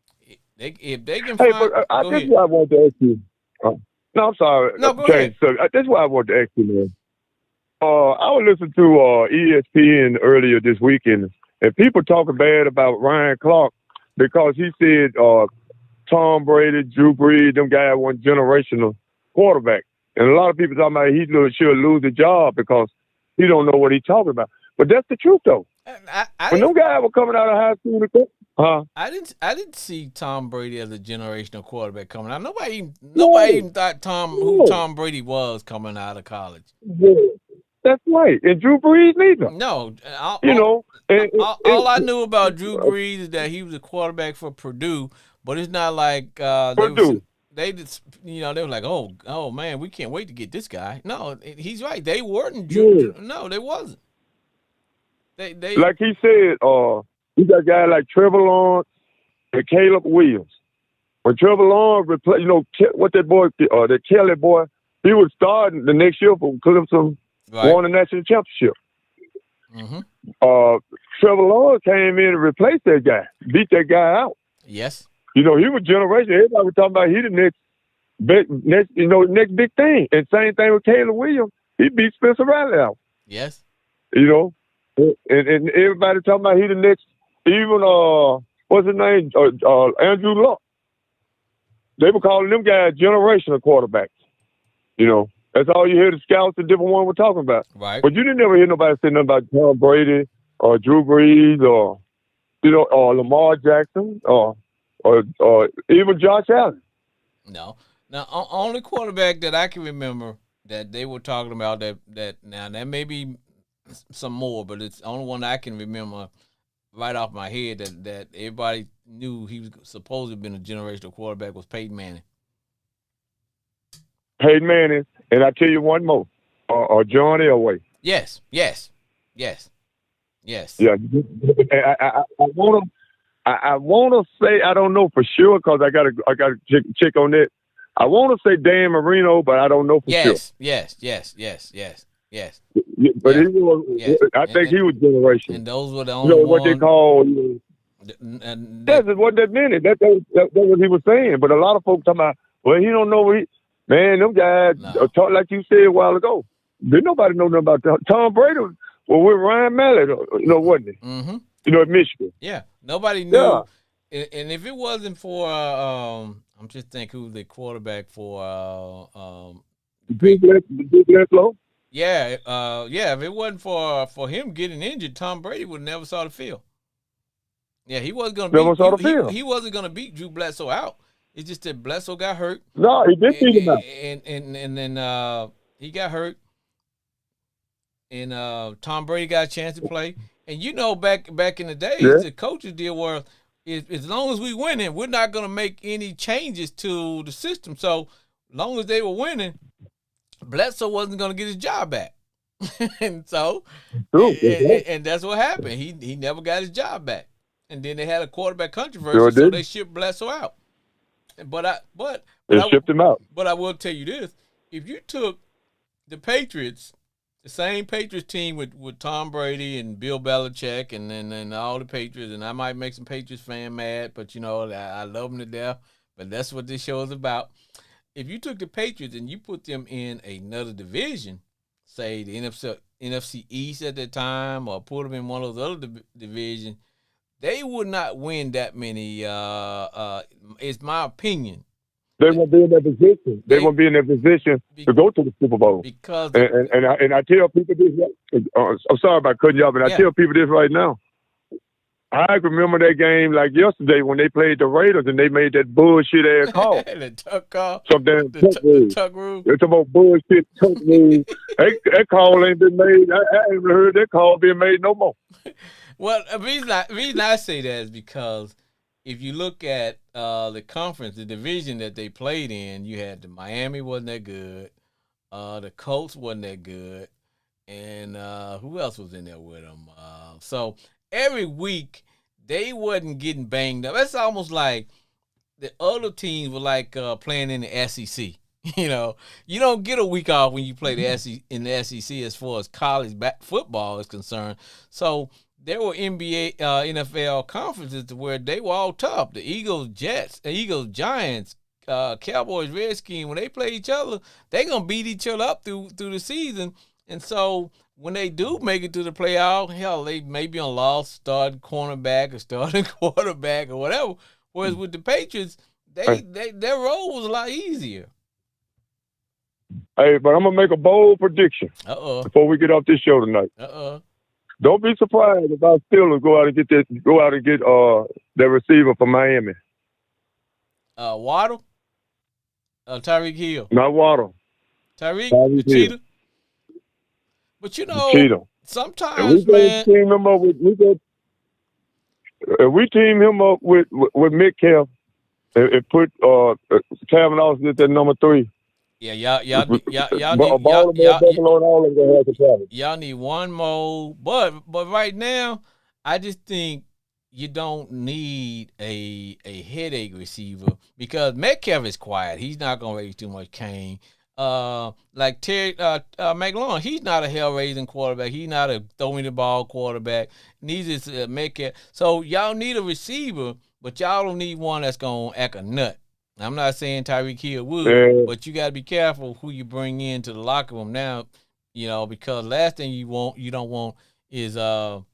If they can hey, find, but this is what I want to ask you. No, I'm sorry. No, go ahead. So this is what I want to ask you, man. I was listening to ESPN earlier this weekend, and people talking bad about Ryan Clark because he said Tom Brady, Drew Brees, them guys weren't generational quarterback. And a lot of people talking about he should lose the job because he don't know what he's talking about. But that's the truth, though. When them guys were coming out of high school, I didn't see Tom Brady as a generational quarterback coming out. Nobody even thought who Tom Brady was coming out of college. Yeah, that's right. And Drew Brees neither. No, all I knew about Drew Brees is that he was a quarterback for Purdue, but it's not like Purdue. They just, they were like, oh man, we can't wait to get this guy. No, he's right. They weren't Drew. No, they wasn't. They like he said, you got guys like Trevor Lawrence and Caleb Williams. When Trevor Lawrence replaced, what that boy, that Kelly boy, he was starting the next year for Clemson, won the national championship. Mm-hmm. Trevor Lawrence came in and replaced that guy, beat that guy out. Yes. He was generation. Everybody was talking about he the next big thing. And same thing with Caleb Williams. He beat Spencer Riley out. Yes. And everybody talking about he the next, even what's his name, Andrew Luck. They were calling them guys generational quarterbacks. That's all you hear the scouts and different ones were talking about. Right. But you didn't ever hear nobody say nothing about Tom Brady or Drew Brees or or Lamar Jackson or even Josh Allen. No. Now, only quarterback that I can remember that they were talking about that now there may be some more, but it's the only one I can remember right off my head that everybody knew he was supposed to have been a generational quarterback was Peyton Manning. Peyton Manning, and I tell you one more, or John Elway. Yes. Yeah, I want to say I don't know for sure because I got to check on that. I want to say Dan Marino, but I don't know for sure. Yes. But he was. Yes. I think he was generational. And those were the only what they call. That's what that meant. That's what he was saying. But a lot of folks talking about, well, he don't know. Them guys talk like you said a while ago. Didn't nobody know nothing about Tom Brady? Well, with Ryan Mallett, wasn't he? Mm-hmm. At Michigan. Yeah, nobody knew. Yeah. And if it wasn't for, I'm just thinking who's the quarterback for Bledsoe? Yeah, if it wasn't for him getting injured, Tom Brady would never saw the field. Yeah, he wasn't gonna beat. He wasn't gonna beat Drew Bledsoe out. It's just that Bledsoe got hurt. No, he did beat him out. And then he got hurt, and Tom Brady got a chance to play. And back in the days, the coaches deal were, as long as we winning, we're not gonna make any changes to the system. So long as they were winning, Bledsoe wasn't gonna get his job back. And so, and that's what happened. He never got his job back. And then they had a quarterback controversy, so they shipped Bledsoe out. But shipped him out. But I will tell you this: if you took the Patriots, the same Patriots team with Tom Brady and Bill Belichick and all the Patriots, and I might make some Patriots fan mad, but I love them to death. But that's what this show is about. If you took the Patriots and you put them in another division, say the NFC East at that time, or put them in one of those other divisions, they would not win that many. It's my opinion. They won't be in that position. They won't be in that position to go to the Super Bowl. Because and I tell people this. I'm sorry about cutting you off, but I tell people this right now. I remember that game like yesterday when they played the Raiders and they made that bullshit ass call. The tuck call. Some damn the tuck rule. They're talking about bullshit tuck rule. That call ain't been made. I haven't heard that call being made no more. Well, the reason I say that is because if you look at the conference, the division that they played in, you had the Miami wasn't that good, the Colts wasn't that good, and who else was in there with them? So every week they wasn't getting banged up. That's almost like the other teams were like playing in the SEC. You know, you don't get a week off when you play in the SEC as far as college football is concerned. So there were NBA, NFL conferences to where they were all tough. The Eagles, Jets, the Eagles, Giants, Cowboys, Redskins, when they play each other, they going to beat each other up through the season. And so when they do make it to the playoff, hell, they may be on loss, starting cornerback or starting quarterback or whatever. Whereas with the Patriots, their role was a lot easier. Hey, but I'm going to make a bold prediction before we get off this show tonight. Don't be surprised if our Steelers go out and get their receiver from Miami. Waddle? Tyreek Hill. Not Waddle. Tyreek the cheetah. But you know, sometimes, man. We team him up with Metcalf and put Calvin Austin at that number 3. Yeah, y'all need one more, but right now, I just think you don't need a headache receiver because Metcalf is quiet. He's not gonna raise too much cane. Like Terry McLaurin, he's not a hell-raising quarterback. He's not a throwing the ball quarterback. Neither is Metcalf. So y'all need a receiver, but y'all don't need one that's gonna act a nut. I'm not saying Tyreek Hill would, but you got to be careful who you bring into the locker room now, you know, because last thing you don't want is Aaron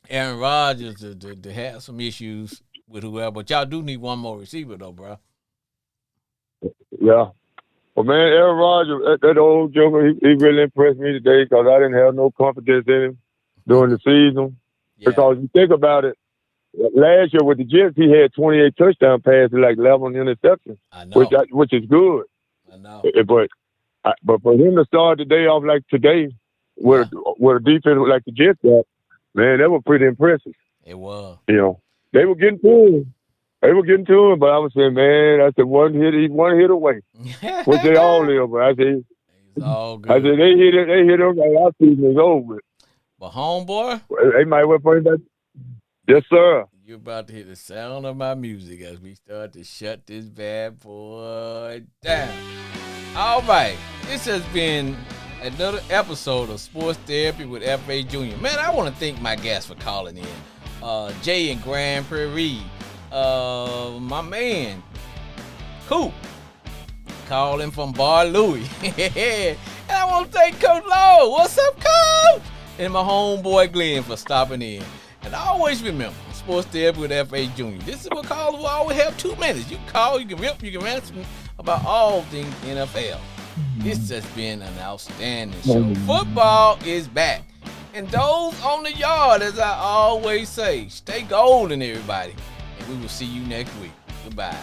Rodgers to have some issues with whoever. But y'all do need one more receiver, though, bro. Yeah. Well, man, Aaron Rodgers, that old joker, he really impressed me today because I didn't have no confidence in him during the season. Yeah. Because you think about it, last year with the Jets, he had 28 touchdown passes, like 11 interceptions, which is good. I know. But for him to start the day off like today, with a defense like the Jets got, man, that was pretty impressive. It was. You know, they were getting to him. But I was saying, man, I said one hit away, which they all live. But I said, it's all good. I said they hit him, like our season is over. But homeboy, they might well play that. Yes, sir. You're about to hear the sound of my music as we start to shut this bad boy down. All right. This has been another episode of Sports Therapy with F.A. Jr. Man, I want to thank my guests for calling in. Jay in Grand Prairie. My man, Coop, calling from Bar Louie. And I want to thank Coach Lowe. What's up, Coach? And my homeboy Glenn for stopping in. And always remember, Sports Therapy with F.A. Jr. This is what callers will always have 2 minutes. You can call, you can rip, you can rant about all things NFL. This has been an outstanding show. Football is back. And those on the yard, as I always say, stay golden, everybody. And we will see you next week. Goodbye.